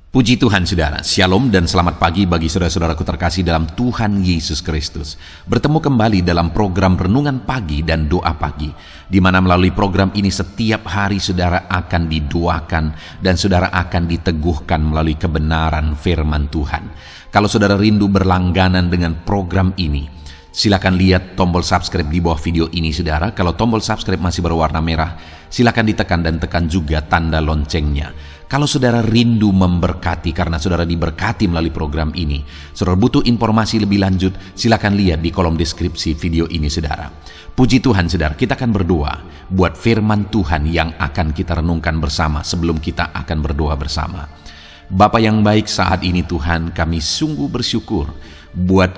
Puji Tuhan saudara, Shalom dan selamat pagi bagi saudara-saudaraku terkasih dalam Tuhan Yesus Kristus. Bertemu kembali dalam program Renungan Pagi dan Doa Pagi, di mana melalui program ini setiap hari saudara akan didoakan dan saudara akan diteguhkan melalui kebenaran firman Tuhan. Kalau saudara rindu berlangganan dengan program ini, silakan lihat tombol subscribe di bawah video ini saudara. Kalau tombol subscribe masih berwarna merah, silakan ditekan dan tekan juga tanda loncengnya. Kalau saudara rindu memberkati karena saudara diberkati melalui program ini, saudara butuh informasi lebih lanjut, silakan lihat di kolom deskripsi video ini saudara. Puji Tuhan saudara, kita akan berdoa buat firman Tuhan yang akan kita renungkan bersama sebelum kita akan berdoa bersama. Bapa yang baik, saat ini Tuhan kami sungguh bersyukur buat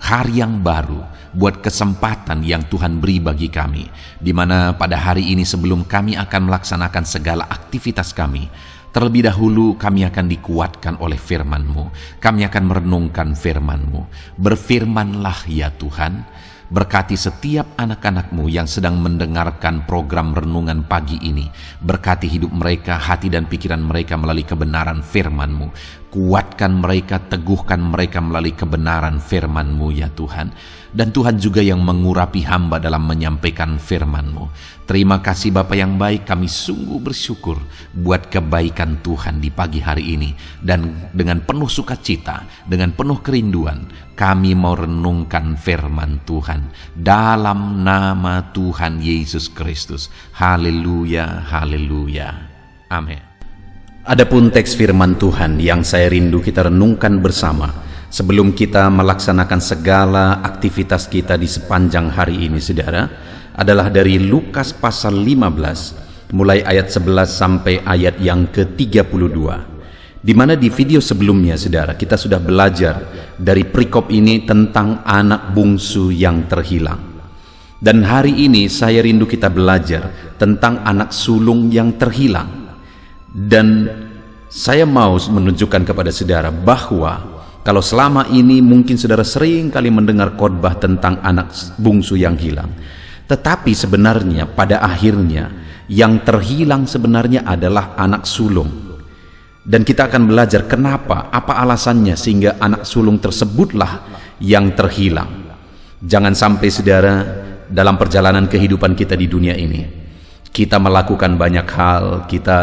hari yang baru, buat kesempatan yang Tuhan beri bagi kami, di mana pada hari ini sebelum kami akan melaksanakan segala aktivitas kami, terlebih dahulu kami akan dikuatkan oleh firman-Mu. Kami akan merenungkan firman-Mu. Berfirmanlah ya Tuhan, berkati setiap anak-anak-Mu yang sedang mendengarkan program renungan pagi ini. Berkati hidup mereka, hati dan pikiran mereka melalui kebenaran firman-Mu. Kuatkan mereka, teguhkan mereka melalui kebenaran firman-Mu ya Tuhan. Dan Tuhan juga yang mengurapi hamba dalam menyampaikan firman-Mu. Terima kasih Bapa yang baik, kami sungguh bersyukur buat kebaikan Tuhan di pagi hari ini. Dan dengan penuh sukacita, dengan penuh kerinduan, kami mau renungkan firman Tuhan dalam nama Tuhan Yesus Kristus. Haleluya, haleluya. Amin. Adapun teks firman Tuhan yang saya rindu kita renungkan bersama sebelum kita melaksanakan segala aktivitas kita di sepanjang hari ini saudara, adalah dari Lukas pasal 15 mulai ayat 11 sampai ayat yang ke-32, di mana di video sebelumnya saudara kita sudah belajar dari perikop ini tentang anak bungsu yang terhilang. Dan hari ini saya rindu kita belajar tentang anak sulung yang terhilang. Dan saya mau menunjukkan kepada saudara bahwa kalau selama ini mungkin saudara sering kali mendengar khotbah tentang anak bungsu yang hilang, tetapi sebenarnya pada akhirnya yang terhilang sebenarnya adalah anak sulung. Dan kita akan belajar kenapa, apa alasannya sehingga anak sulung tersebutlah yang terhilang. Jangan sampai saudara dalam perjalanan kehidupan kita di dunia ini kita melakukan banyak hal, kita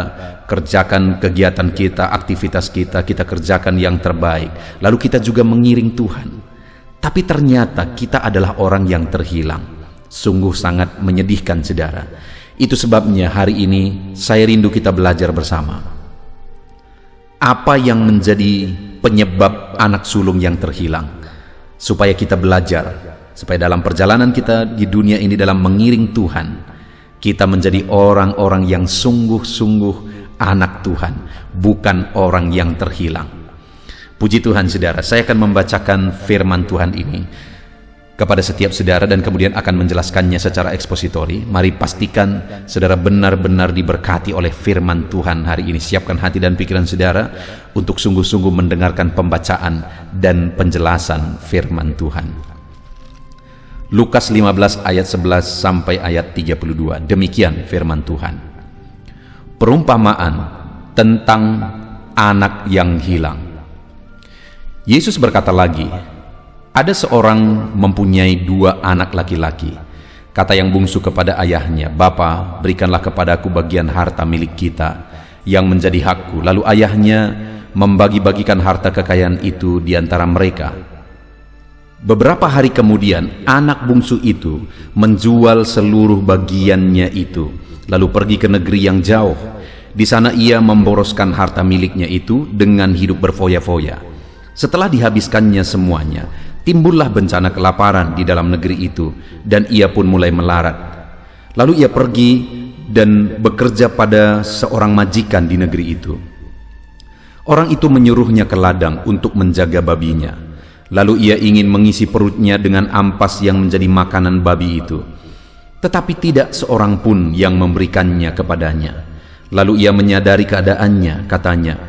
kerjakan kegiatan kita, aktivitas kita, kita kerjakan yang terbaik, lalu kita juga mengiring Tuhan, tapi ternyata kita adalah orang yang terhilang. Sungguh sangat menyedihkan saudara. Itu sebabnya hari ini saya rindu kita belajar bersama apa yang menjadi penyebab anak sulung yang terhilang, supaya kita belajar, supaya dalam perjalanan kita di dunia ini dalam mengiring Tuhan, kita menjadi orang-orang yang sungguh-sungguh anak Tuhan, bukan orang yang terhilang. Puji Tuhan saudara, saya akan membacakan firman Tuhan ini kepada setiap saudara dan kemudian akan menjelaskannya secara ekspositori. Mari pastikan saudara benar-benar diberkati oleh firman Tuhan hari ini. Siapkan hati dan pikiran saudara untuk sungguh-sungguh mendengarkan pembacaan dan penjelasan firman Tuhan. Lukas 15 ayat 11 sampai ayat 32. Demikian firman Tuhan. Perumpamaan tentang anak yang hilang. Yesus berkata lagi, ada seorang mempunyai 2 anak laki-laki. Kata yang bungsu kepada ayahnya, Bapa, berikanlah kepadaku bagian harta milik kita yang menjadi hakku. Lalu ayahnya membagi-bagikan harta kekayaan itu di antara mereka. Beberapa hari kemudian anak bungsu itu menjual seluruh bagiannya itu, lalu pergi ke negeri yang jauh. Di sana ia memboroskan harta miliknya itu dengan hidup berfoya-foya. Setelah dihabiskannya semuanya, timbullah bencana kelaparan di dalam negeri itu, dan ia pun mulai melarat. Lalu ia pergi dan bekerja pada seorang majikan di negeri itu. Orang itu menyuruhnya ke ladang untuk menjaga babinya. Lalu ia ingin mengisi perutnya dengan ampas yang menjadi makanan babi itu, tetapi tidak seorang pun yang memberikannya kepadanya. Lalu ia menyadari keadaannya, katanya,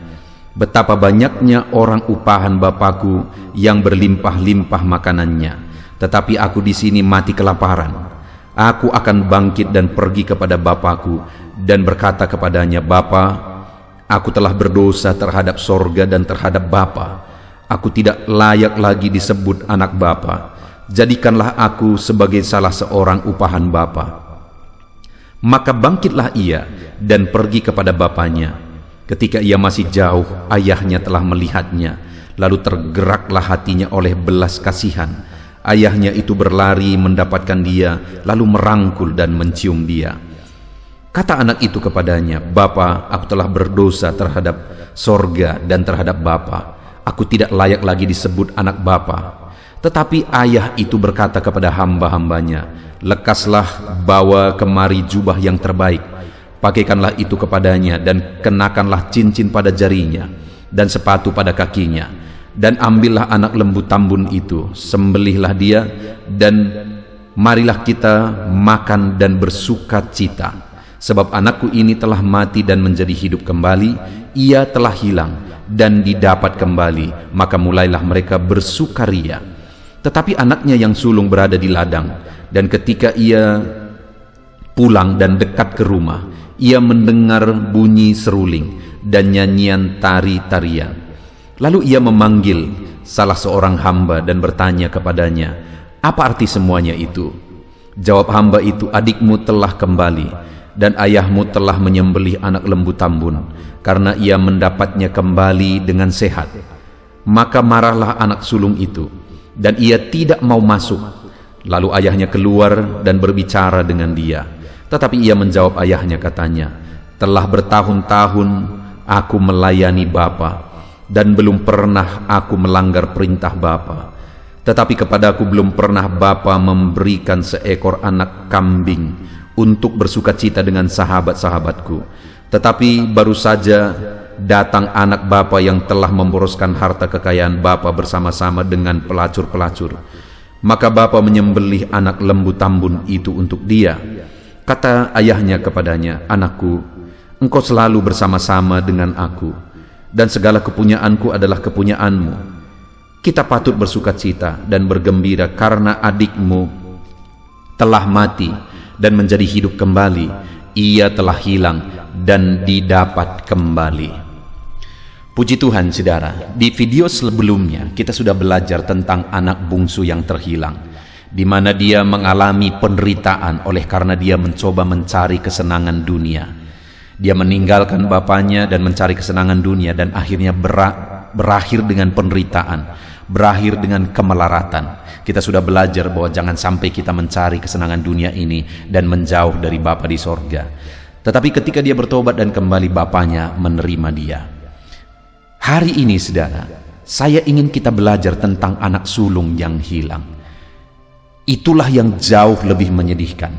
betapa banyaknya orang upahan Bapakku yang berlimpah-limpah makanannya, tetapi aku di sini mati kelaparan. Aku akan bangkit dan pergi kepada Bapakku dan berkata kepadanya, Bapa, Aku telah berdosa terhadap sorga dan terhadap Bapa. Aku tidak layak lagi disebut anak Bapa. Jadikanlah aku sebagai salah seorang upahan Bapa." Maka bangkitlah ia dan pergi kepada bapanya. Ketika ia masih jauh, ayahnya telah melihatnya. Lalu tergeraklah hatinya oleh belas kasihan. Ayahnya itu berlari mendapatkan dia, lalu merangkul dan mencium dia. Kata anak itu kepadanya, "Bapa, aku telah berdosa terhadap sorga dan terhadap Bapa. Aku tidak layak lagi disebut anak Bapa." Tetapi ayah itu berkata kepada hamba-hambanya, "Lekaslah, bawa kemari jubah yang terbaik. Pakaikanlah itu kepadanya dan kenakanlah cincin pada jarinya dan sepatu pada kakinya. Dan ambillah anak lembu tambun itu, sembelihlah dia, dan marilah kita makan dan bersuka cita. Sebab anakku ini telah mati dan menjadi hidup kembali, ia telah hilang dan didapat kembali." Maka mulailah mereka bersukaria. Tetapi anaknya yang sulung berada di ladang, dan ketika ia pulang dan dekat ke rumah, ia mendengar bunyi seruling dan nyanyian tari-tarian. Lalu ia memanggil salah seorang hamba dan bertanya kepadanya, "Apa arti semuanya itu?" Jawab hamba itu, "Adikmu telah kembali, dan ayahmu telah menyembelih anak lembu tambun, karena ia mendapatnya kembali dengan sehat." Maka marahlah anak sulung itu, dan ia tidak mau masuk. Lalu ayahnya keluar dan berbicara dengan dia. Tetapi ia menjawab ayahnya, katanya, "Telah bertahun-tahun aku melayani Bapa, dan belum pernah aku melanggar perintah Bapa. Tetapi kepadaku belum pernah Bapa memberikan seekor anak kambing untuk bersukacita dengan sahabat-sahabatku. Tetapi baru saja datang anak Bapa yang telah memboroskan harta kekayaan Bapa bersama-sama dengan pelacur-pelacur. Maka Bapa menyembelih anak lembu tambun itu untuk dia." Kata ayahnya kepadanya, "Anakku, engkau selalu bersama-sama dengan aku, dan segala kepunyaanku adalah kepunyaanmu. Kita patut bersukacita dan bergembira karena adikmu telah mati dan menjadi hidup kembali. Ia telah hilang dan didapat kembali." Puji Tuhan, saudara. Di video sebelumnya kita sudah belajar tentang anak bungsu yang terhilang, di mana dia mengalami penderitaan oleh karena dia mencoba mencari kesenangan dunia. Dia meninggalkan bapaknya dan mencari kesenangan dunia, dan akhirnya berakhir dengan penderitaan, berakhir dengan kemelaratan. Kita sudah belajar bahwa jangan sampai kita mencari kesenangan dunia ini dan menjauh dari Bapa di sorga. Tetapi ketika dia bertobat dan kembali, bapaknya menerima dia. Hari ini, saudara, saya ingin kita belajar tentang anak sulung yang hilang. Itulah yang jauh lebih menyedihkan.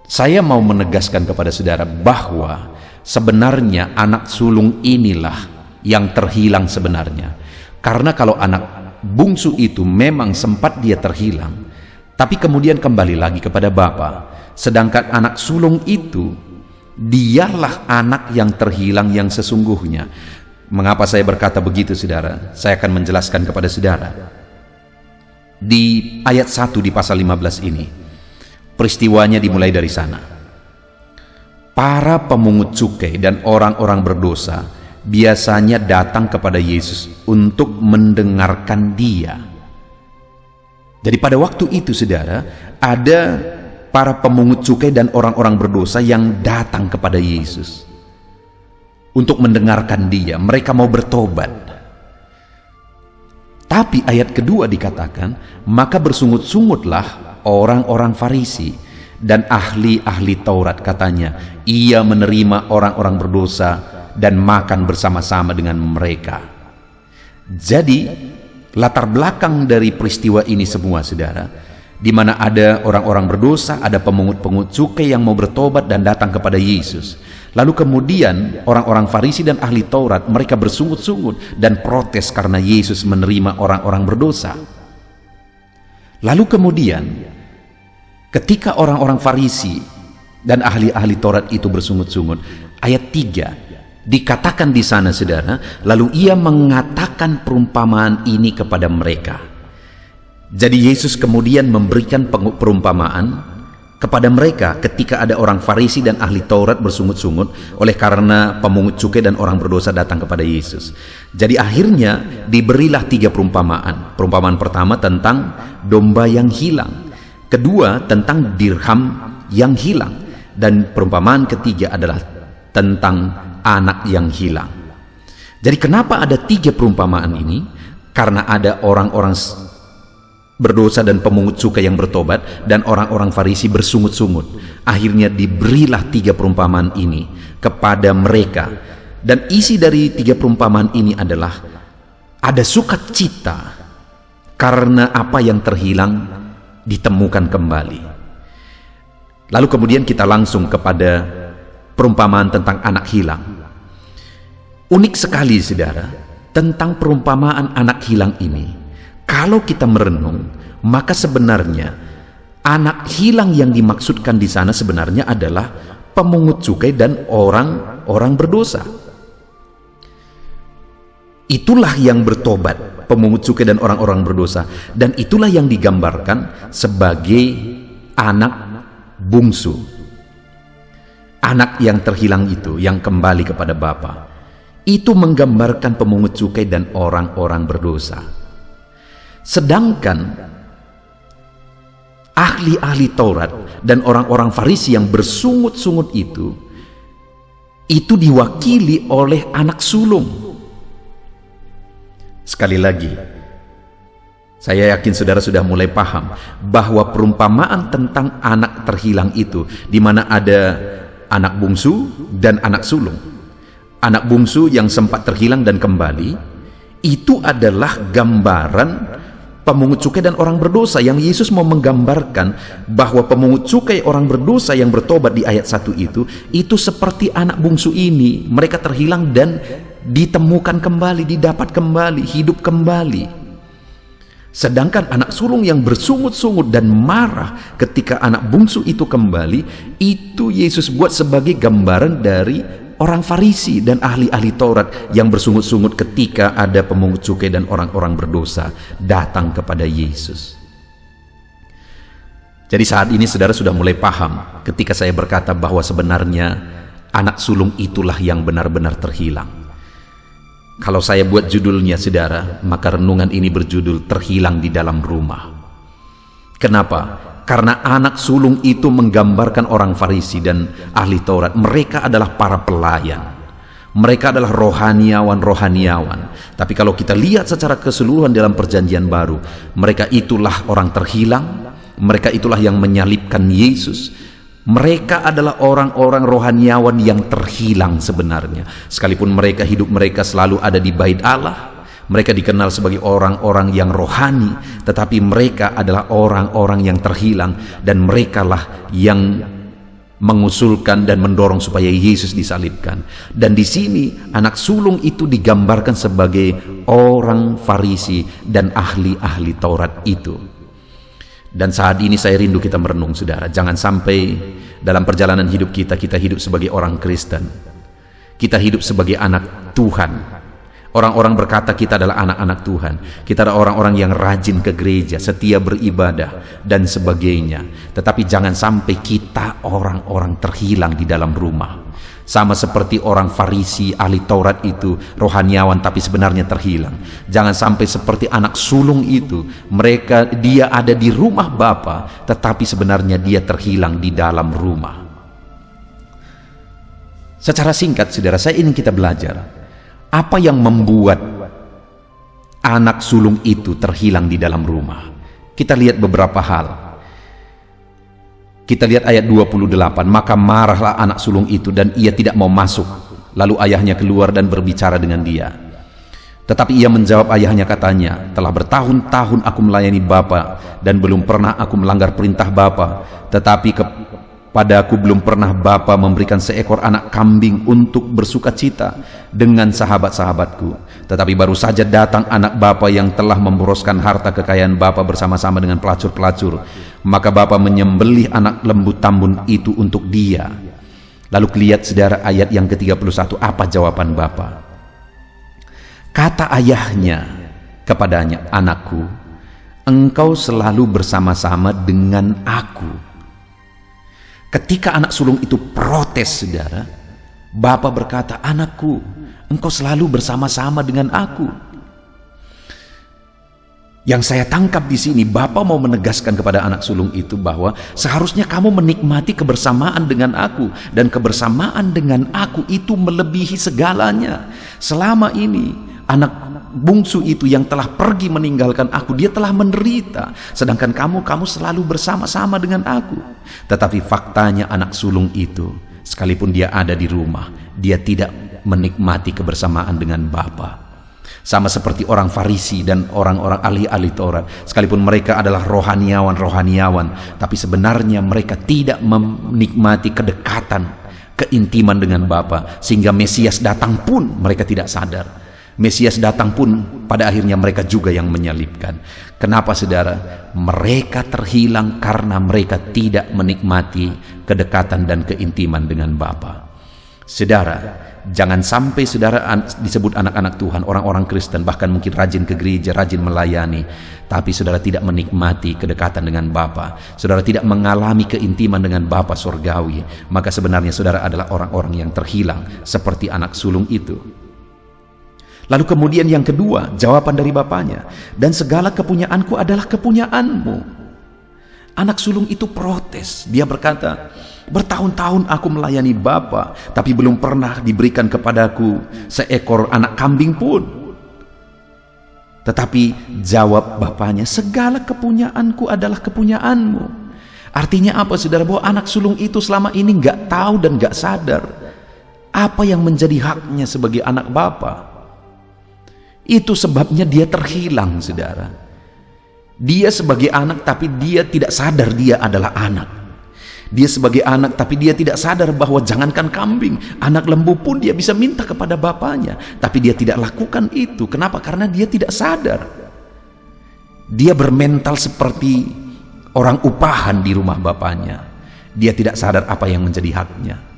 Saya mau menegaskan kepada saudara bahwa sebenarnya anak sulung inilah yang terhilang sebenarnya. Karena kalau anak bungsu itu memang sempat dia terhilang, tapi kemudian kembali lagi kepada Bapa. Sedangkan anak sulung itu, dialah anak yang terhilang yang sesungguhnya. Mengapa saya berkata begitu, saudara? Saya akan menjelaskan kepada saudara. Di ayat 1 di pasal 15 ini, peristiwanya dimulai dari sana. Para pemungut cukai dan orang-orang berdosa biasanya datang kepada Yesus untuk mendengarkan dia. Jadi pada waktu itu, saudara, ada para pemungut cukai dan orang-orang berdosa yang datang kepada Yesus untuk mendengarkan dia. Mereka mau bertobat. Tapi ayat kedua dikatakan, maka bersungut-sungutlah orang-orang Farisi dan ahli-ahli Taurat, katanya, ia menerima orang-orang berdosa dan makan bersama-sama dengan mereka. Jadi latar belakang dari peristiwa ini semua, saudara, di mana ada orang-orang berdosa, ada pemungut-pemungut cukai yang mau bertobat dan datang kepada Yesus. Lalu kemudian orang-orang Farisi dan ahli Taurat, mereka bersungut-sungut dan protes karena Yesus menerima orang-orang berdosa. Lalu kemudian ketika orang-orang Farisi dan ahli-ahli Taurat itu bersungut-sungut, ayat 3 dikatakan di sana, saudara, lalu ia mengatakan perumpamaan ini kepada mereka. Jadi Yesus kemudian memberikan perumpamaan kepada mereka ketika ada orang Farisi dan ahli Taurat bersungut-sungut oleh karena pemungut cukai dan orang berdosa datang kepada Yesus. Jadi akhirnya diberilah 3 perumpamaan. Perumpamaan pertama tentang domba yang hilang, kedua tentang dirham yang hilang, dan perumpamaan ketiga adalah tentang anak yang hilang. Jadi kenapa ada 3 perumpamaan ini? Karena ada orang-orang berdosa dan pemungut cukai yang bertobat dan orang-orang Farisi bersungut-sungut. Akhirnya diberilah 3 perumpamaan ini kepada mereka. Dan isi dari 3 perumpamaan ini adalah ada sukacita karena apa yang terhilang ditemukan kembali. Lalu kemudian kita langsung kepada perumpamaan tentang anak hilang. Unik sekali saudara, tentang perumpamaan anak hilang ini. Kalau kita merenung, maka sebenarnya anak hilang yang dimaksudkan di sana sebenarnya adalah pemungut cukai dan orang-orang berdosa. Itulah yang bertobat, pemungut cukai dan orang-orang berdosa, dan itulah yang digambarkan sebagai anak bungsu. Anak yang terhilang itu, yang kembali kepada Bapa. Itu menggambarkan pemungut cukai dan orang-orang berdosa. Sedangkan ahli-ahli Taurat dan orang-orang Farisi yang bersungut-sungut itu diwakili oleh anak sulung. Sekali lagi, saya yakin saudara sudah mulai paham bahwa perumpamaan tentang anak terhilang itu, di mana ada anak bungsu dan anak sulung. Anak bungsu yang sempat terhilang dan kembali, itu adalah gambaran pemungut cukai dan orang berdosa, yang Yesus mau menggambarkan bahwa pemungut cukai orang berdosa yang bertobat di ayat 1 itu seperti anak bungsu ini. Mereka terhilang dan ditemukan kembali, didapat kembali, hidup kembali. Sedangkan anak sulung yang bersungut-sungut dan marah ketika anak bungsu itu kembali, itu Yesus buat sebagai gambaran dari orang Farisi dan ahli-ahli Taurat yang bersungut-sungut ketika ada pemungut cukai dan orang-orang berdosa datang kepada Yesus. Jadi saat ini saudara sudah mulai paham ketika saya berkata bahwa sebenarnya anak sulung itulah yang benar-benar terhilang. Kalau saya buat judulnya saudara, maka renungan ini berjudul Terhilang di Dalam Rumah. Kenapa? Karena anak sulung itu menggambarkan orang Farisi dan ahli Taurat. Mereka adalah para pelayan. Mereka adalah rohaniawan-rohaniawan. Tapi kalau kita lihat secara keseluruhan dalam perjanjian baru, mereka itulah orang terhilang. Mereka itulah yang menyalibkan Yesus. Mereka adalah orang-orang rohaniawan yang terhilang sebenarnya. Sekalipun hidup mereka selalu ada di bait Allah, mereka dikenal sebagai orang-orang yang rohani, tetapi mereka adalah orang-orang yang terhilang, dan merekalah yang mengusulkan dan mendorong supaya Yesus disalibkan. Dan di sini anak sulung itu digambarkan sebagai orang Farisi dan ahli-ahli Taurat itu. Dan saat ini saya rindu kita merenung saudara, jangan sampai dalam perjalanan hidup kita hidup sebagai orang Kristen, kita hidup sebagai anak Tuhan. Orang-orang berkata kita adalah anak-anak Tuhan, kita adalah orang-orang yang rajin ke gereja, setia beribadah dan sebagainya. Tetapi jangan sampai kita orang-orang terhilang di dalam rumah. Sama seperti orang Farisi, ahli Taurat itu, rohaniawan tapi sebenarnya terhilang. Jangan sampai seperti anak sulung itu, dia ada di rumah Bapa, tetapi sebenarnya dia terhilang di dalam rumah. Secara singkat saudara, saya ingin kita belajar apa yang membuat anak sulung itu terhilang di dalam rumah. Kita lihat beberapa hal. Kita lihat ayat 28. Maka marahlah anak sulung itu dan ia tidak mau masuk. Lalu ayahnya keluar dan berbicara dengan dia. Tetapi ia menjawab ayahnya, katanya, telah bertahun-tahun aku melayani Bapa dan belum pernah aku melanggar perintah Bapa. Tetapi padaku belum pernah Bapa memberikan seekor anak kambing untuk bersukacita dengan sahabat-sahabatku. Tetapi baru saja datang anak Bapa yang telah memboroskan harta kekayaan Bapa bersama-sama dengan pelacur-pelacur. Maka Bapa menyembelih anak lembu tambun itu untuk dia. Lalu lihat saudara ayat yang ke-31, apa jawaban Bapa? Kata ayahnya kepadanya, anakku, engkau selalu bersama-sama dengan aku, Ketika anak sulung itu protes, saudara, Bapa berkata, "Anakku, engkau selalu bersama-sama dengan aku." Yang saya tangkap di sini, Bapa mau menegaskan kepada anak sulung itu bahwa seharusnya kamu menikmati kebersamaan dengan aku, dan kebersamaan dengan aku itu melebihi segalanya. Selama ini anak bungsu itu yang telah pergi meninggalkan aku, dia telah menderita, sedangkan kamu selalu bersama-sama dengan aku. Tetapi faktanya anak sulung itu, sekalipun dia ada di rumah, dia tidak menikmati kebersamaan dengan Bapa. Sama seperti orang Farisi dan orang-orang ahli-ahli Taurat, sekalipun mereka adalah rohaniawan, tapi sebenarnya mereka tidak menikmati kedekatan, keintiman dengan Bapa, sehingga Mesias datang pun mereka tidak sadar. Mesias datang pun pada akhirnya mereka juga yang menyalibkan. Kenapa, saudara? Mereka terhilang karena mereka tidak menikmati kedekatan dan keintiman dengan Bapa. Saudara, jangan sampai saudara disebut anak-anak Tuhan, orang-orang Kristen, bahkan mungkin rajin ke gereja, rajin melayani, tapi saudara tidak menikmati kedekatan dengan Bapa, saudara tidak mengalami keintiman dengan Bapa surgawi, maka sebenarnya saudara adalah orang-orang yang terhilang seperti anak sulung itu. Lalu kemudian yang kedua, jawaban dari bapaknya, "Dan segala kepunyaanku adalah kepunyaanmu." Anak sulung itu protes. Dia berkata, "Bertahun-tahun aku melayani Bapa, tapi belum pernah diberikan kepadaku seekor anak kambing pun." Tetapi jawab bapaknya, "Segala kepunyaanku adalah kepunyaanmu." Artinya apa, saudara? Bahwa anak sulung itu selama ini nggak tahu dan nggak sadar apa yang menjadi haknya sebagai anak Bapa. Itu sebabnya dia terhilang, saudara. Dia sebagai anak, tapi dia tidak sadar dia adalah anak. Dia sebagai anak, tapi dia tidak sadar bahwa jangankan kambing, anak lembu pun dia bisa minta kepada bapaknya. Tapi dia tidak lakukan itu. Kenapa? Karena dia tidak sadar. Dia bermental seperti orang upahan di rumah bapaknya. Dia tidak sadar apa yang menjadi haknya.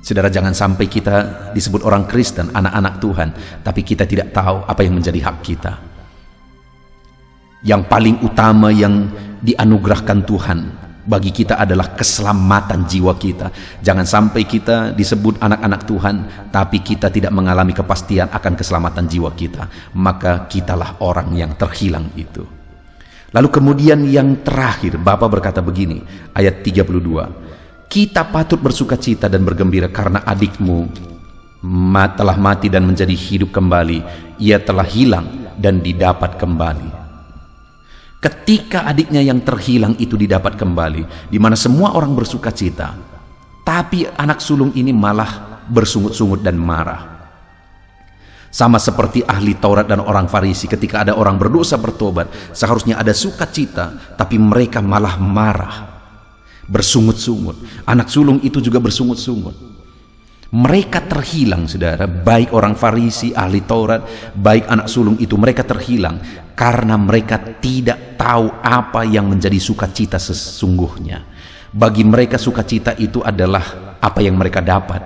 Saudara, jangan sampai kita disebut orang Kristen, anak-anak Tuhan, tapi kita tidak tahu apa yang menjadi hak kita. Yang paling utama yang dianugerahkan Tuhan bagi kita adalah keselamatan jiwa kita. Jangan sampai kita disebut anak-anak Tuhan, tapi kita tidak mengalami kepastian akan keselamatan jiwa kita. Maka kitalah orang yang terhilang itu. Lalu kemudian yang terakhir, Bapa berkata begini, ayat 32. "Kita patut bersukacita dan bergembira karena adikmu telah mati dan menjadi hidup kembali. Ia telah hilang dan didapat kembali." Ketika adiknya yang terhilang itu didapat kembali, di mana semua orang bersukacita, tapi anak sulung ini malah bersungut-sungut dan marah. Sama seperti ahli Taurat dan orang Farisi, ketika ada orang berdosa bertobat, seharusnya ada sukacita, tapi mereka malah marah, bersungut-sungut. Anak sulung itu juga bersungut-sungut. Mereka terhilang, saudara, baik orang Farisi, ahli Taurat, baik anak sulung itu, mereka terhilang karena mereka tidak tahu apa yang menjadi sukacita sesungguhnya. Bagi mereka sukacita itu adalah apa yang mereka dapat.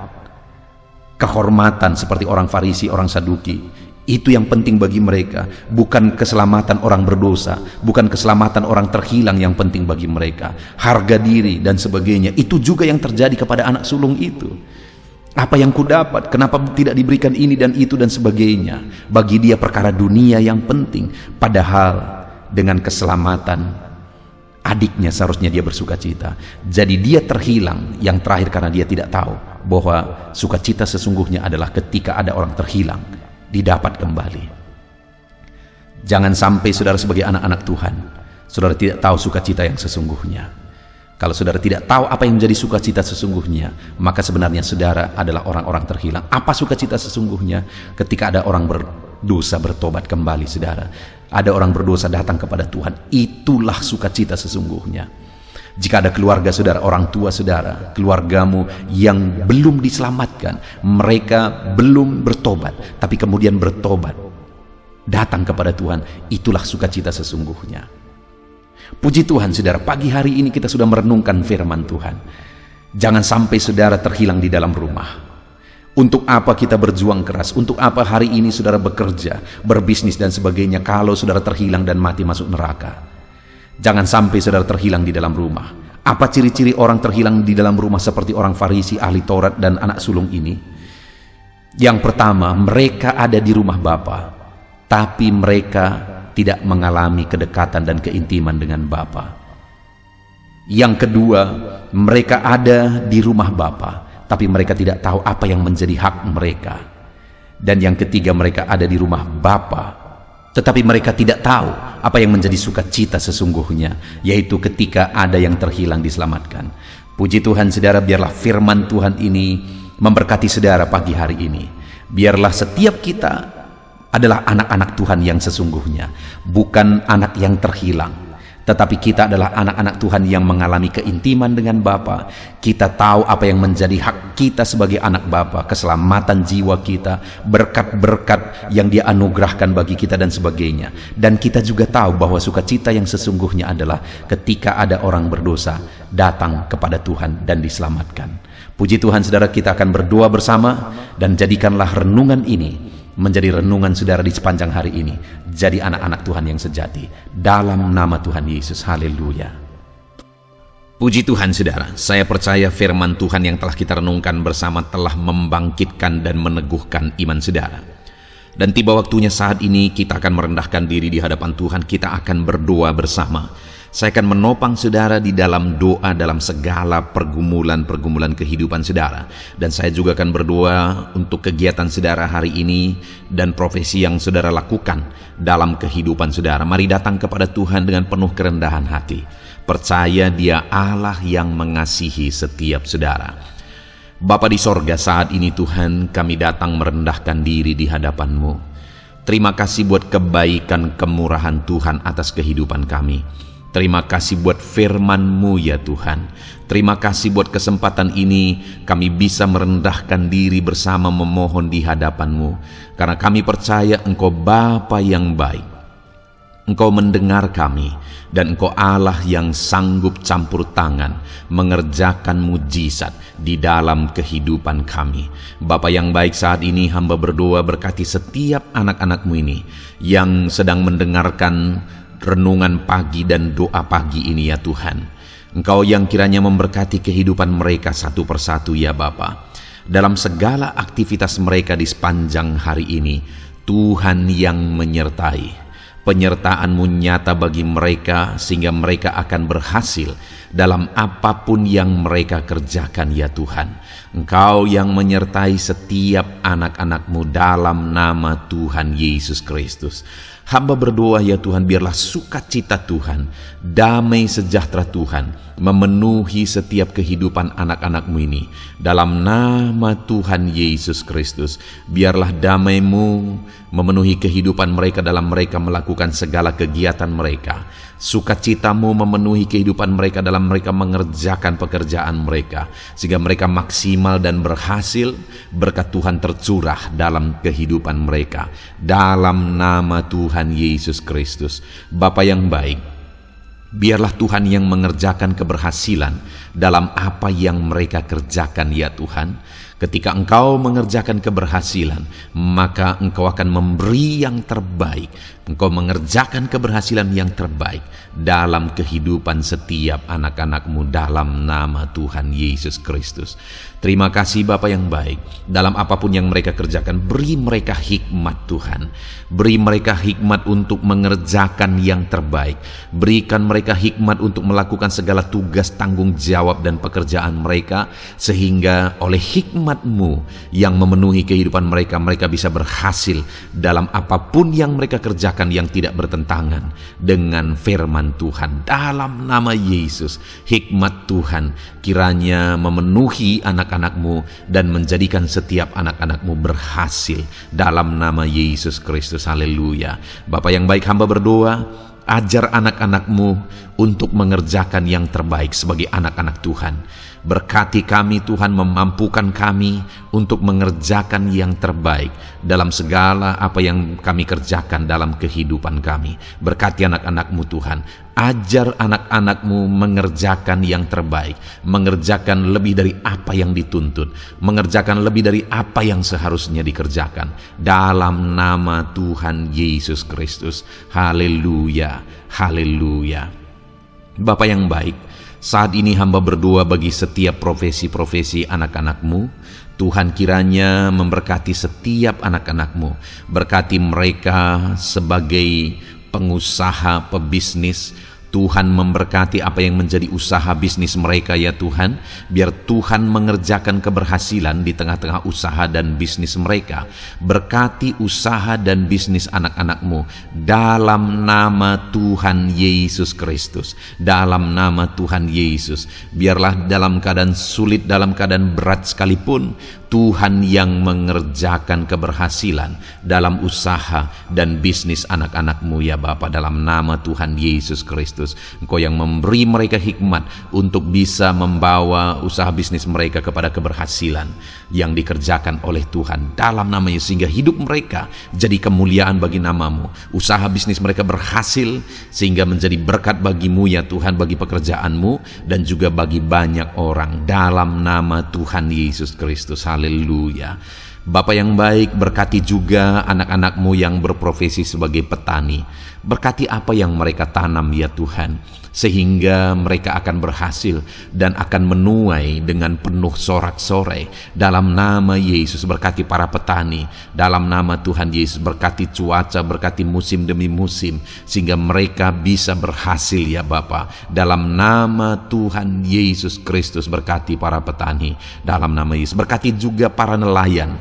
Kehormatan seperti orang Farisi, orang Saduki. Itu yang penting bagi mereka, bukan keselamatan orang berdosa, bukan keselamatan orang terhilang yang penting bagi mereka. Harga diri dan sebagainya, itu juga yang terjadi kepada anak sulung itu. Apa yang ku dapat, kenapa tidak diberikan ini dan itu dan sebagainya. Bagi dia perkara dunia yang penting, padahal dengan keselamatan adiknya seharusnya dia bersukacita. Jadi dia terhilang yang terakhir karena dia tidak tahu bahwa sukacita sesungguhnya adalah ketika ada orang terhilang didapat kembali. Jangan sampai saudara sebagai anak-anak Tuhan, saudara tidak tahu sukacita yang sesungguhnya. Kalau saudara tidak tahu apa yang menjadi sukacita sesungguhnya, maka sebenarnya saudara adalah orang-orang terhilang. Apa sukacita sesungguhnya? Ketika ada orang berdosa bertobat kembali, saudara. Ada orang berdosa datang kepada Tuhan. Itulah sukacita sesungguhnya. Jika ada keluarga saudara, orang tua saudara, keluargamu yang belum diselamatkan, mereka belum bertobat, tapi kemudian bertobat, datang kepada Tuhan, itulah sukacita sesungguhnya. Puji Tuhan, saudara, pagi hari ini kita sudah merenungkan firman Tuhan. Jangan sampai saudara terhilang di dalam rumah. Untuk apa kita berjuang keras? Untuk apa hari ini saudara bekerja, berbisnis dan sebagainya, kalau saudara terhilang dan mati masuk neraka? Jangan sampai saudara terhilang di dalam rumah. Apa ciri-ciri orang terhilang di dalam rumah seperti orang Farisi, ahli Taurat, dan anak sulung ini? Yang pertama, mereka ada di rumah Bapa, tapi mereka tidak mengalami kedekatan dan keintiman dengan Bapa. Yang kedua, mereka ada di rumah Bapa, tapi mereka tidak tahu apa yang menjadi hak mereka. Dan yang ketiga, mereka ada di rumah Bapa, tetapi mereka tidak tahu apa yang menjadi sukacita sesungguhnya, yaitu ketika ada yang terhilang diselamatkan. Puji Tuhan saudara, biarlah firman Tuhan ini memberkati saudara pagi hari ini. Biarlah setiap kita adalah anak-anak Tuhan yang sesungguhnya, bukan anak yang terhilang. Tetapi kita adalah anak-anak Tuhan yang mengalami keintiman dengan Bapa. Kita tahu apa yang menjadi hak kita sebagai anak Bapa, keselamatan jiwa kita, berkat-berkat yang Dia anugerahkan bagi kita dan sebagainya. Dan kita juga tahu bahwa sukacita yang sesungguhnya adalah ketika ada orang berdosa datang kepada Tuhan dan diselamatkan. Puji Tuhan saudara, kita akan berdoa bersama, dan jadikanlah renungan ini menjadi renungan saudara di sepanjang hari ini. Jadi anak-anak Tuhan yang sejati, dalam nama Tuhan Yesus. Haleluya. Puji Tuhan saudara, saya percaya firman Tuhan yang telah kita renungkan bersama telah membangkitkan dan meneguhkan iman saudara. Dan tiba waktunya saat ini kita akan merendahkan diri di hadapan Tuhan. Kita akan berdoa bersama. Saya akan menopang saudara di dalam doa dalam segala pergumulan-pergumulan kehidupan saudara. Dan saya juga akan berdoa untuk kegiatan saudara hari ini dan profesi yang saudara lakukan dalam kehidupan saudara. Mari datang kepada Tuhan dengan penuh kerendahan hati. Percaya Dia Allah yang mengasihi setiap saudara. Bapa di sorga, saat ini Tuhan, kami datang merendahkan diri di hadapan-Mu. Terima kasih buat kebaikan kemurahan Tuhan atas kehidupan kami. Terima kasih buat firman-Mu ya Tuhan. Terima kasih buat kesempatan ini kami bisa merendahkan diri bersama memohon di hadapan-Mu. Karena kami percaya Engkau Bapa yang baik. Engkau mendengar kami, dan Engkau Allah yang sanggup campur tangan mengerjakan mujizat di dalam kehidupan kami. Bapa yang baik, saat ini hamba berdoa berkati setiap anak-anak-Mu ini yang sedang mendengarkan renungan pagi dan doa pagi ini ya Tuhan. Engkau yang kiranya memberkati kehidupan mereka satu persatu ya Bapa. Dalam segala aktivitas mereka di sepanjang hari ini, Tuhan yang menyertai. Penyertaan-Mu nyata bagi mereka sehingga mereka akan berhasil dalam apapun yang mereka kerjakan ya Tuhan. Engkau yang menyertai setiap anak-anak-Mu dalam nama Tuhan Yesus Kristus. Hamba berdoa ya Tuhan, biarlah sukacita Tuhan, damai sejahtera Tuhan memenuhi setiap kehidupan anak-anak-Mu ini. Dalam nama Tuhan Yesus Kristus, biarlah damai-Mu memenuhi kehidupan mereka dalam mereka melakukan segala kegiatan mereka. Sukacita-Mu memenuhi kehidupan mereka dalam mereka mengerjakan pekerjaan mereka, sehingga mereka maksimal dan berhasil. Berkat Tuhan tercurah dalam kehidupan mereka. Dalam nama Tuhan Yesus Kristus. Bapa yang baik, biarlah Tuhan yang mengerjakan keberhasilan dalam apa yang mereka kerjakan ya Tuhan. Ketika Engkau mengerjakan keberhasilan, maka Engkau akan memberi yang terbaik. Engkau mengerjakan keberhasilan yang terbaik dalam kehidupan setiap anak-anak-Mu dalam nama Tuhan Yesus Kristus. Terima kasih Bapa yang baik. Dalam apapun yang mereka kerjakan, beri mereka hikmat Tuhan. Beri mereka hikmat untuk mengerjakan yang terbaik. Berikan mereka hikmat untuk melakukan segala tugas, tanggung jawab dan pekerjaan mereka, sehingga oleh hikmat-Mu yang memenuhi kehidupan mereka, mereka bisa berhasil dalam apapun yang mereka kerjakan yang tidak bertentangan dengan firman Tuhan. Dalam nama Yesus, hikmat Tuhan kiranya memenuhi anak-anak-Mu dan menjadikan setiap anak-anak-Mu berhasil dalam nama Yesus Kristus. Haleluya. Bapa yang baik, hamba berdoa, ajar anak-anak-Mu untuk mengerjakan yang terbaik sebagai anak-anak Tuhan. Berkati kami Tuhan, memampukan kami untuk mengerjakan yang terbaik dalam segala apa yang kami kerjakan dalam kehidupan kami. Berkati anak-anak-Mu Tuhan. Ajar anak-anak-Mu mengerjakan yang terbaik, mengerjakan lebih dari apa yang dituntut, mengerjakan lebih dari apa yang seharusnya dikerjakan. Dalam nama Tuhan Yesus Kristus. Haleluya, haleluya. Bapa yang baik, Saat ini hamba berdoa bagi setiap profesi-profesi anak-anak-Mu. Tuhan kiranya memberkati setiap anak-anak-Mu. Berkati mereka sebagai pengusaha, pebisnis. Tuhan memberkati apa yang menjadi usaha bisnis mereka ya Tuhan. Biar Tuhan mengerjakan keberhasilan di tengah-tengah usaha dan bisnis mereka. Berkati usaha dan bisnis anak-anak-Mu dalam nama Tuhan Yesus Kristus. Dalam nama Tuhan Yesus. Biarlah dalam keadaan sulit, dalam keadaan berat sekalipun, Tuhan yang mengerjakan keberhasilan dalam usaha dan bisnis anak-anak-Mu ya Bapa, dalam nama Tuhan Yesus Kristus. Engkau yang memberi mereka hikmat untuk bisa membawa usaha bisnis mereka kepada keberhasilan yang dikerjakan oleh Tuhan dalam nama Yesus, sehingga hidup mereka jadi kemuliaan bagi nama-Mu. Usaha bisnis mereka berhasil sehingga menjadi berkat bagi-Mu ya Tuhan, bagi pekerjaan-Mu dan juga bagi banyak orang dalam nama Tuhan Yesus Kristus. Haleluya. Bapa yang baik, berkati juga anak-anak-Mu yang berprofesi sebagai petani. Berkati apa yang mereka tanam ya Tuhan, sehingga mereka akan berhasil dan akan menuai dengan penuh sorak-sorai. Dalam nama Yesus, berkati para petani. Dalam nama Tuhan Yesus, berkati cuaca, berkati musim demi musim, sehingga mereka bisa berhasil ya Bapa. Dalam nama Tuhan Yesus Kristus, berkati para petani. Dalam nama Yesus, berkati juga para nelayan.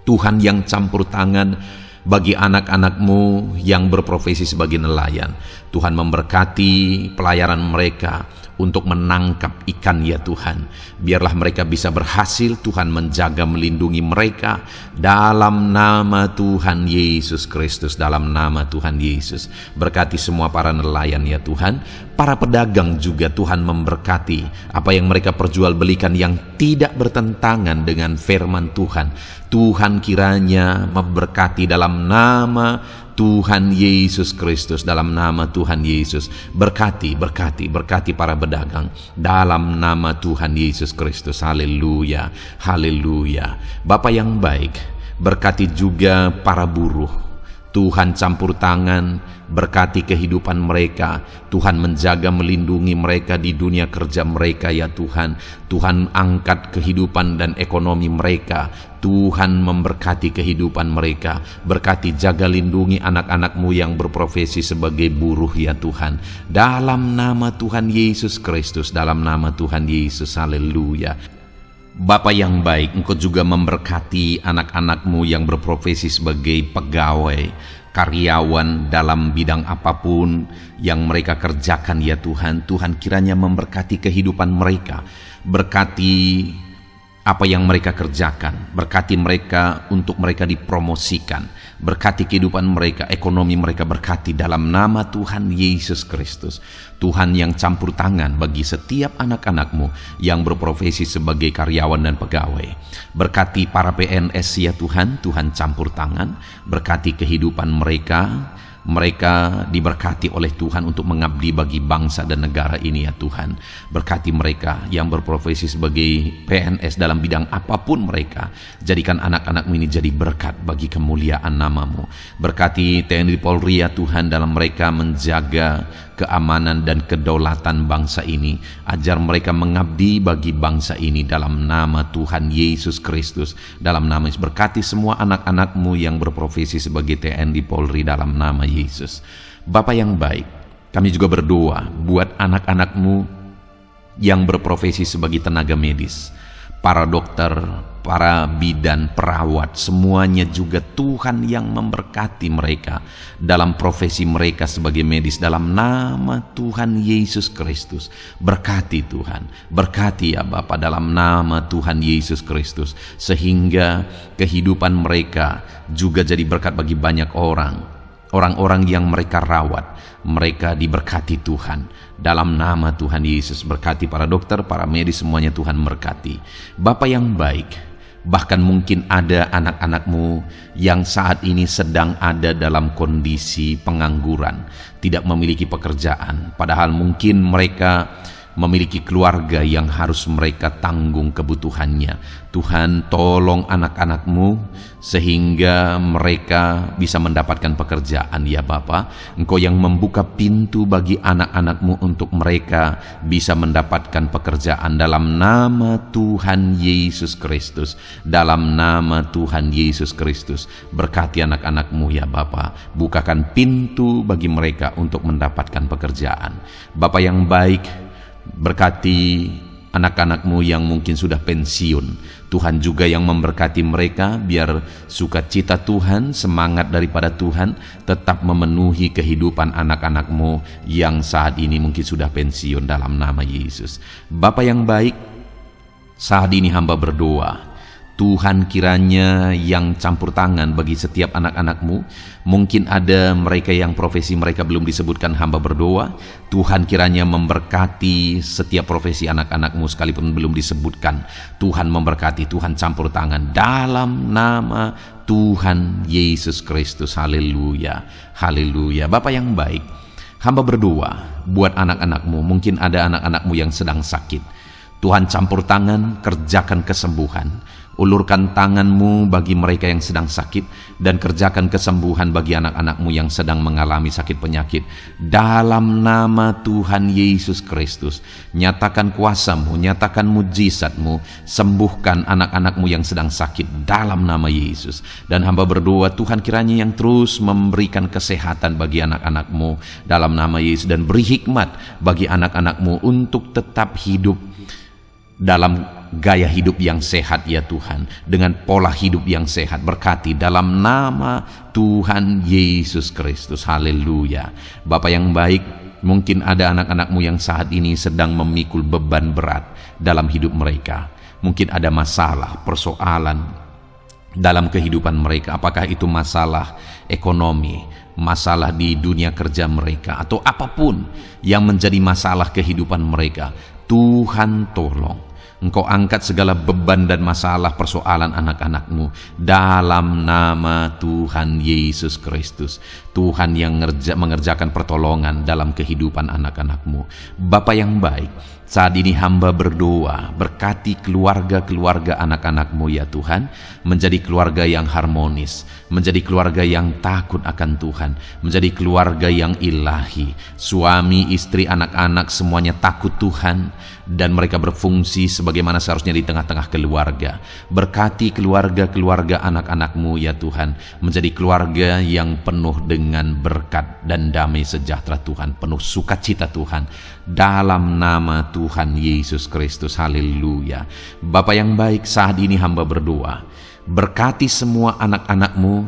Tuhan yang campur tangan bagi anak-anak-Mu yang berprofesi sebagai nelayan. Tuhan memberkati pelayaran mereka untuk menangkap ikan ya Tuhan. Biarlah mereka bisa berhasil. Tuhan menjaga, melindungi mereka dalam nama Tuhan Yesus Kristus. Dalam nama Tuhan Yesus, berkati semua para nelayan ya Tuhan. Para pedagang juga Tuhan memberkati apa yang mereka perjualbelikan yang tidak bertentangan dengan firman Tuhan. Tuhan kiranya memberkati dalam nama Tuhan Yesus Kristus. Dalam nama Tuhan Yesus, berkati para pedagang dalam nama Tuhan Yesus Kristus. Haleluya, haleluya. Bapa yang baik, berkati juga para buruh. Tuhan campur tangan, berkati kehidupan mereka. Tuhan menjaga, melindungi mereka di dunia kerja mereka ya Tuhan. Tuhan angkat kehidupan dan ekonomi mereka. Tuhan memberkati kehidupan mereka. Berkati, jaga, lindungi anak-anak-Mu yang berprofesi sebagai buruh ya Tuhan. Dalam nama Tuhan Yesus Kristus, dalam nama Tuhan Yesus. Haleluya. Bapa yang baik, Engkau juga memberkati anak-anak-Mu yang berprofesi sebagai pegawai, karyawan dalam bidang apapun yang mereka kerjakan ya Tuhan. Tuhan kiranya memberkati kehidupan mereka. Berkati apa yang mereka kerjakan. Berkati mereka untuk mereka dipromosikan. Berkati kehidupan mereka, ekonomi mereka, berkati dalam nama Tuhan Yesus Kristus. Tuhan yang campur tangan bagi setiap anak-anak-Mu yang berprofesi sebagai karyawan dan pegawai. Berkati para PNS ya Tuhan. Tuhan campur tangan, berkati kehidupan mereka. Mereka diberkati oleh Tuhan untuk mengabdi bagi bangsa dan negara ini ya Tuhan. Berkati mereka yang berprofesi sebagai PNS dalam bidang apapun mereka. Jadikan anak-anak-Mu ini jadi berkat bagi kemuliaan nama-Mu. Berkati TNI Polri ya Tuhan, dalam mereka menjaga keamanan dan kedaulatan bangsa ini. Ajar mereka mengabdi bagi bangsa ini dalam nama Tuhan Yesus Kristus. Dalam nama Yesus, berkati semua anak-anak-Mu yang berprofesi sebagai TNI Polri dalam nama Yesus. Bapa yang baik, kami juga berdoa buat anak-anak-Mu yang berprofesi sebagai tenaga medis, para dokter, para bidan, perawat, semuanya juga Tuhan yang memberkati mereka dalam profesi mereka sebagai medis dalam nama Tuhan Yesus Kristus. Berkati Tuhan, berkati ya Bapa dalam nama Tuhan Yesus Kristus, sehingga kehidupan mereka juga jadi berkat bagi banyak orang-orang yang mereka rawat. Mereka diberkati Tuhan dalam nama Tuhan Yesus. Berkati para dokter, para medis, semuanya Tuhan berkati. Bapa yang baik, bahkan mungkin ada anak-anak-Mu yang saat ini sedang ada dalam kondisi pengangguran, tidak memiliki pekerjaan, padahal mungkin mereka memiliki keluarga yang harus mereka tanggung kebutuhannya. Tuhan, tolong anak-anak-Mu sehingga mereka bisa mendapatkan pekerjaan ya Bapa. Engkau yang membuka pintu bagi anak-anak-Mu untuk mereka bisa mendapatkan pekerjaan dalam nama Tuhan Yesus Kristus. Dalam nama Tuhan Yesus Kristus, berkati anak-anak-Mu ya Bapa. Bukakan pintu bagi mereka untuk mendapatkan pekerjaan. Bapa yang baik, berkati anak-anak-Mu yang mungkin sudah pensiun. Tuhan juga yang memberkati mereka, biar sukacita Tuhan, semangat daripada Tuhan tetap memenuhi kehidupan anak-anak-Mu yang saat ini mungkin sudah pensiun dalam nama Yesus. Bapa yang baik, saat ini hamba berdoa, Tuhan kiranya yang campur tangan bagi setiap anak-anak-Mu. Mungkin ada mereka yang profesi mereka belum disebutkan, hamba berdoa Tuhan kiranya memberkati setiap profesi anak-anak-Mu sekalipun belum disebutkan. Tuhan memberkati, Tuhan campur tangan dalam nama Tuhan Yesus Kristus. Haleluya, haleluya. Bapa yang baik, hamba berdoa buat anak-anak-Mu. Mungkin ada anak-anak-Mu yang sedang sakit. Tuhan campur tangan, kerjakan kesembuhan. Ulurkan tangan-Mu bagi mereka yang sedang sakit, dan kerjakan kesembuhan bagi anak-anak-Mu yang sedang mengalami sakit penyakit. Dalam nama Tuhan Yesus Kristus, nyatakan kuasa-Mu, nyatakan mujizat-Mu, sembuhkan anak-anak-Mu yang sedang sakit dalam nama Yesus. Dan hamba berdoa Tuhan kiranya yang terus memberikan kesehatan bagi anak-anak-Mu dalam nama Yesus, dan beri hikmat bagi anak-anak-Mu untuk tetap hidup dalam gaya hidup yang sehat ya Tuhan, dengan pola hidup yang sehat. Berkati dalam nama Tuhan Yesus Kristus. Haleluya. Bapa yang baik, mungkin ada anak-anak-Mu yang saat ini sedang memikul beban berat dalam hidup mereka. Mungkin ada masalah, persoalan dalam kehidupan mereka. Apakah itu masalah ekonomi, masalah di dunia kerja mereka, atau apapun yang menjadi masalah kehidupan mereka. Tuhan tolong, Engkau angkat segala beban dan masalah persoalan anak-anak-Mu dalam nama Tuhan Yesus Kristus. Tuhan yang mengerjakan pertolongan dalam kehidupan anak-anak-Mu. Bapa yang baik, saat ini hamba berdoa, berkati keluarga-keluarga anak-anak-Mu ya Tuhan, menjadi keluarga yang harmonis, menjadi keluarga yang takut akan Tuhan, menjadi keluarga yang ilahi. Suami, istri, anak-anak semuanya takut Tuhan, dan mereka berfungsi sebagaimana seharusnya di tengah-tengah keluarga. Berkati keluarga-keluarga anak-anak-Mu ya Tuhan, menjadi keluarga yang penuh dengan berkat dan damai sejahtera Tuhan, penuh sukacita Tuhan, dalam nama Tuhan Yesus Kristus. Haleluya. Bapa yang baik, saat ini hamba berdoa, berkati semua anak-anak-Mu,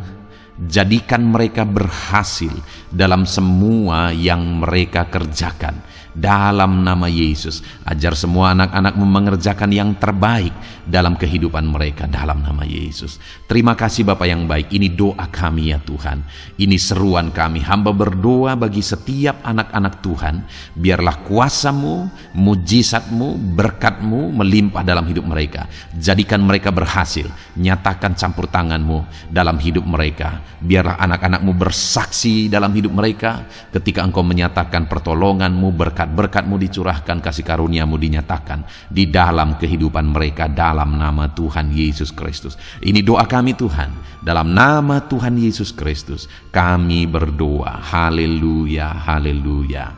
jadikan mereka berhasil dalam semua yang mereka kerjakan dalam nama Yesus. Ajar semua anak-anak-Mu mengerjakan yang terbaik dalam kehidupan mereka dalam nama Yesus. Terima kasih Bapa yang baik. Ini doa kami ya Tuhan, ini seruan kami. Hamba berdoa bagi setiap anak-anak Tuhan, biarlah kuasa-Mu, mujizat-Mu, berkat-Mu melimpah dalam hidup mereka. Jadikan mereka berhasil. Nyatakan campur tangan-Mu dalam hidup mereka. Biarlah anak-anak-Mu bersaksi dalam hidup mereka ketika Engkau menyatakan pertolongan-Mu, berkat-Mu dicurahkan, kasih karunia-Mu dinyatakan di dalam kehidupan mereka dalam nama Tuhan Yesus Kristus. Ini doa kami Tuhan, dalam nama Tuhan Yesus Kristus kami berdoa. Haleluya, haleluya,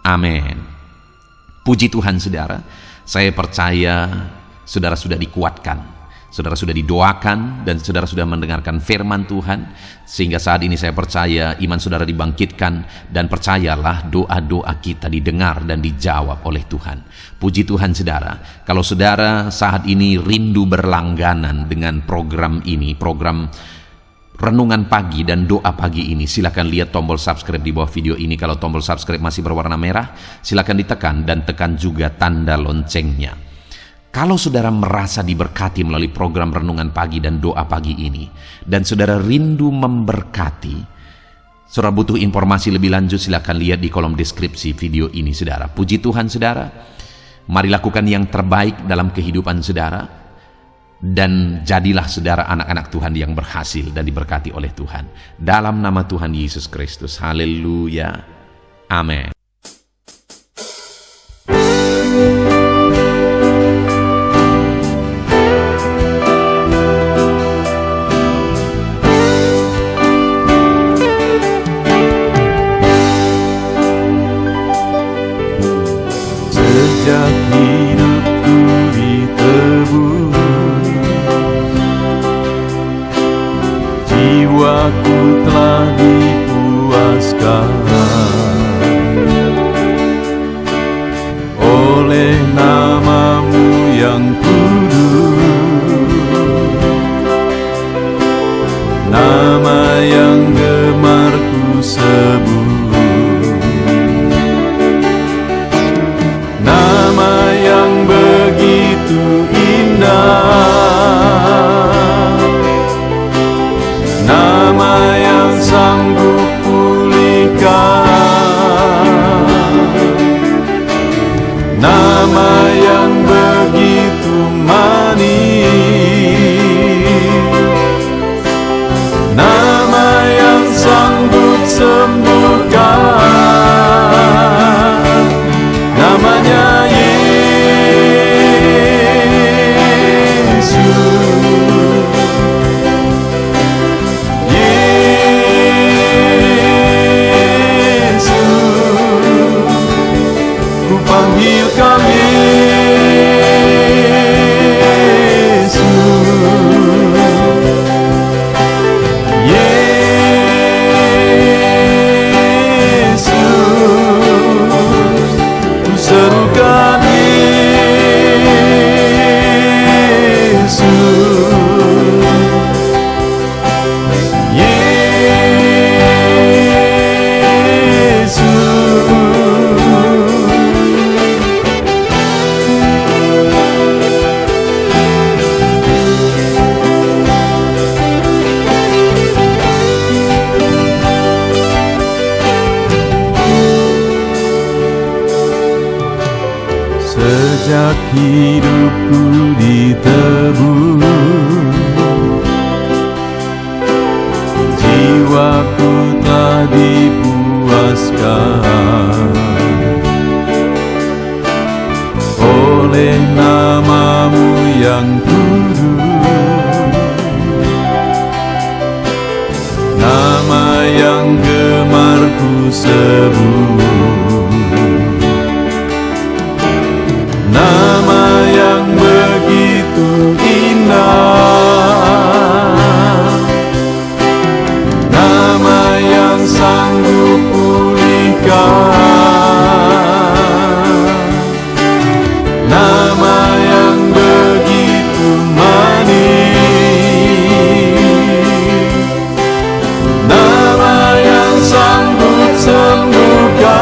amin. Puji Tuhan saudara, saya percaya saudara sudah dikuatkan, saudara sudah didoakan, dan saudara sudah mendengarkan firman Tuhan, sehingga saat ini saya percaya iman saudara dibangkitkan, dan percayalah doa-doa kita didengar dan dijawab oleh Tuhan. Puji Tuhan saudara. Kalau saudara saat ini rindu berlangganan dengan program ini, program Renungan Pagi dan Doa Pagi ini, silakan lihat tombol subscribe di bawah video ini. Kalau tombol subscribe masih berwarna merah, silakan ditekan, dan tekan juga tanda loncengnya. Kalau saudara merasa diberkati melalui program Renungan Pagi dan Doa Pagi ini, dan saudara rindu memberkati, saudara butuh informasi lebih lanjut, silakan lihat di kolom deskripsi video ini saudara. Puji Tuhan saudara, mari lakukan yang terbaik dalam kehidupan saudara, dan jadilah saudara anak-anak Tuhan yang berhasil dan diberkati oleh Tuhan. Dalam nama Tuhan Yesus Kristus. Haleluya, amin. jiwaku telah dipuaskan oleh nama-Mu yang kudus, nama yang gemar ku sebut, nama yang begitu indah, nama yang sanggup pulihkan, nama yang begitu manis, nama yang sanggup sembuhkan, namanya panggil kami Yesus, ku serukan sejak hidupku ditebus, jiwaku telah dipuaskan oleh nama-Mu yang kudus, nama yang gemar ku sebut, nama yang begitu indah, nama yang sanggup pulihkan, nama yang begitu manis, nama yang sanggup sembuhkan.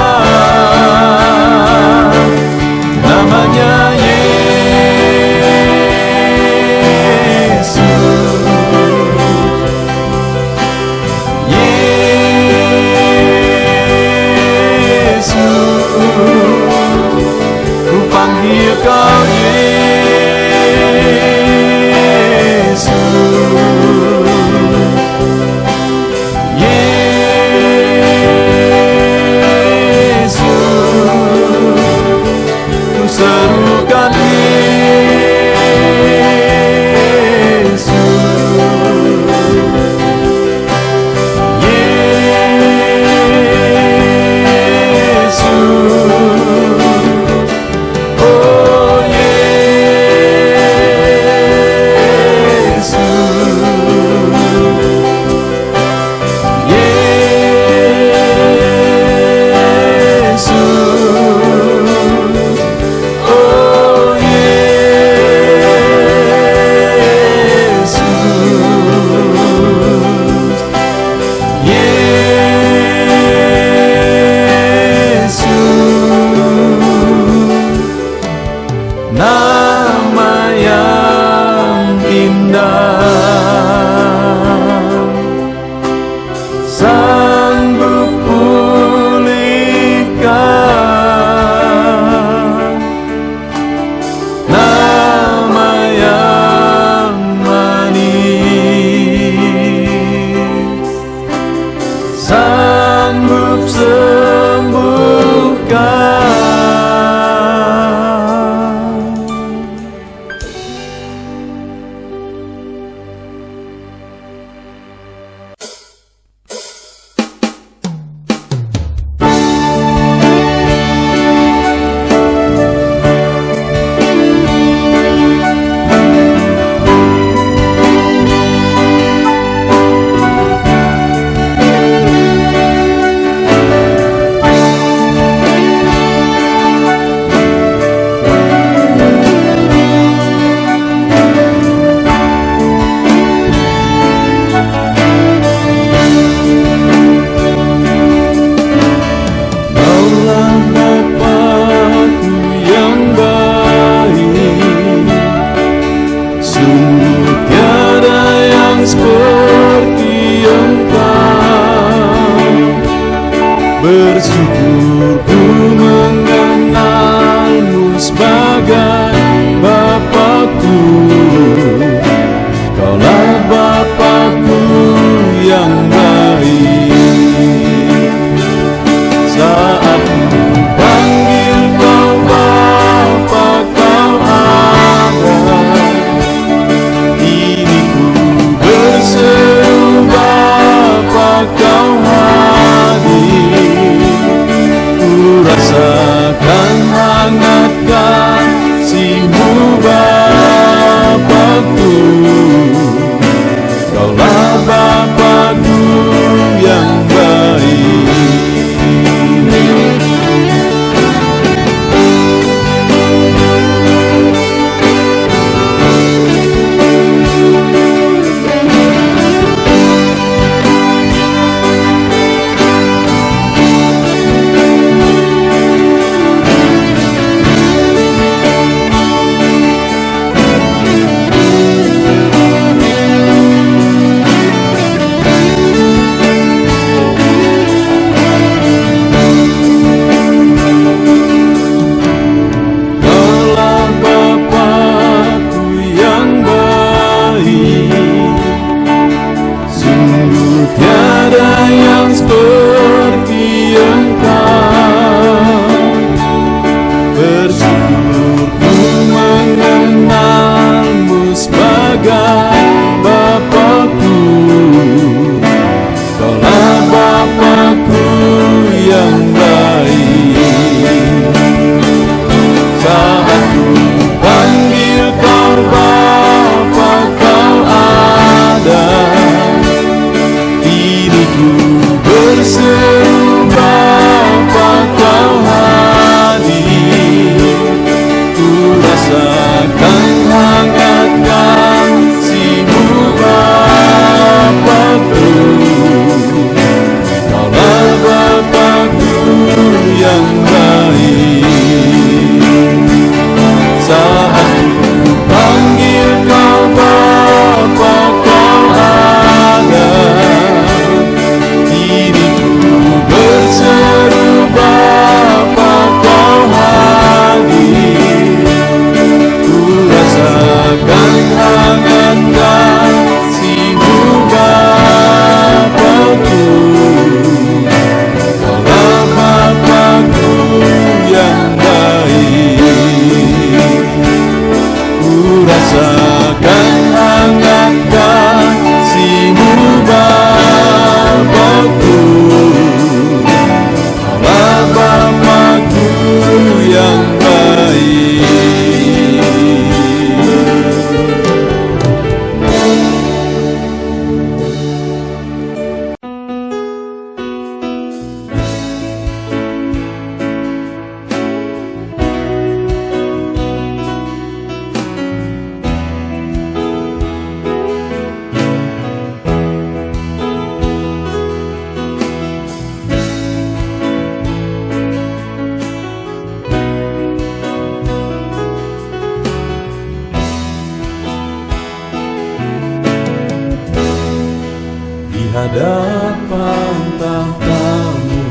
hadapan tahta-Mu,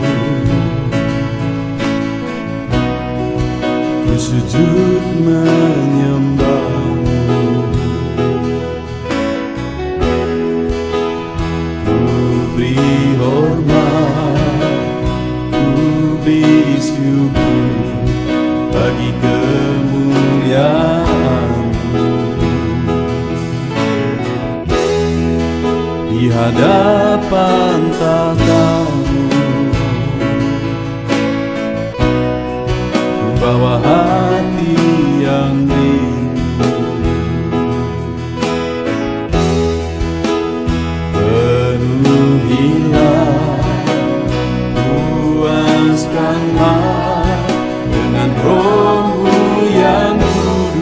ku sujud menyembah-Mu. Ku beri hormat, ku beri syukur bagi kemuliaan-Mu. Di hadapan tahta-Mu, ku bawa hati yang rindu. Penuhilah, puaskanlah dengan Roh-Mu yang kudus.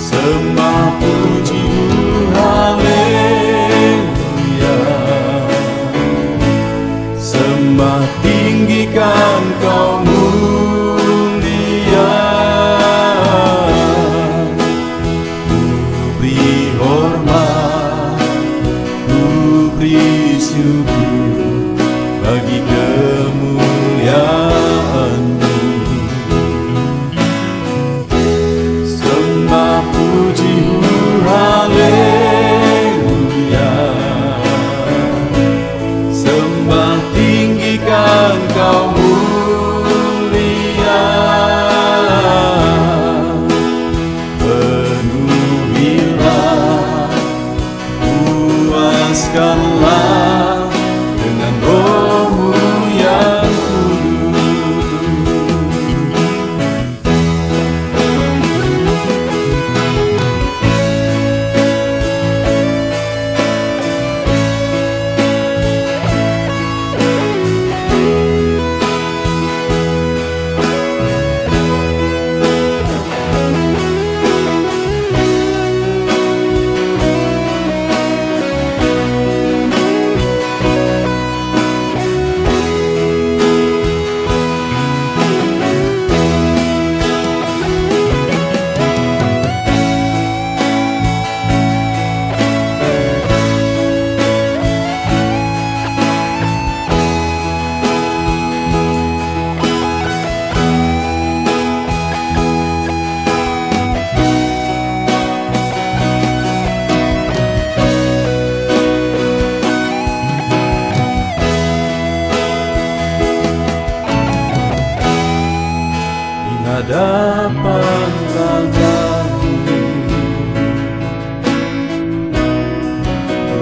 Sembah puji haleluya, sembah tinggikan Kau mulia. Ku beri hormat, ku beri syukur bagi kemuliaan-Mu. Sembah puji haleluya, sembah tinggikan Kau mulia. Penuhilah, puaskanlah dengan Roh-Mu yang hadapan tahta-Mu,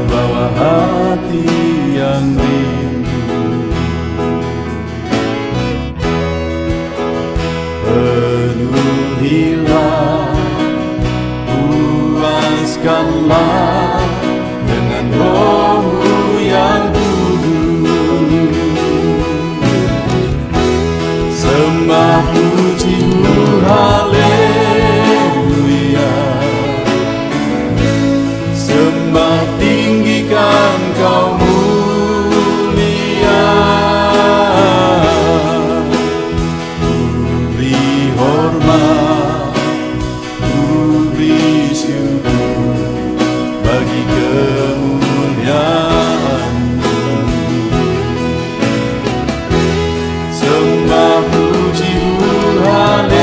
bawa hati yang rindu. Penuhilah, puaskanlah dengan Roh-Mu yang kudus. Sembah puji haleluya, sembah tinggikan Kau mulia. Ku beri hormat, ku beri syukur bagi kemuliaan-Mu. Sembah puji haleluya,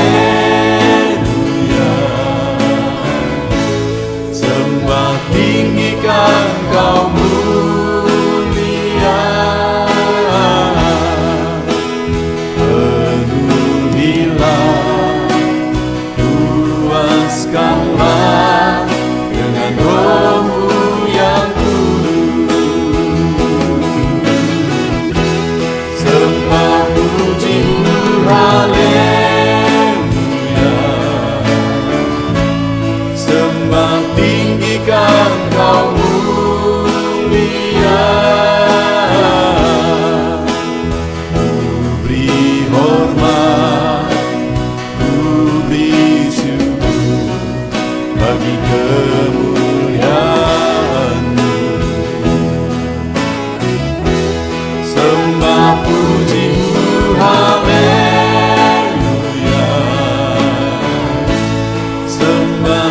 sembah tinggikan Kau mulia. Penuhilah, puaskanlah dengan Roh-Mu yang kudus. Sembah puji haleluya, sembah tinggikan Kau mulia. Ku beri hormat, ku beri syukur bagi kemuliaan-Mu. Sembah puji haleluya, sembah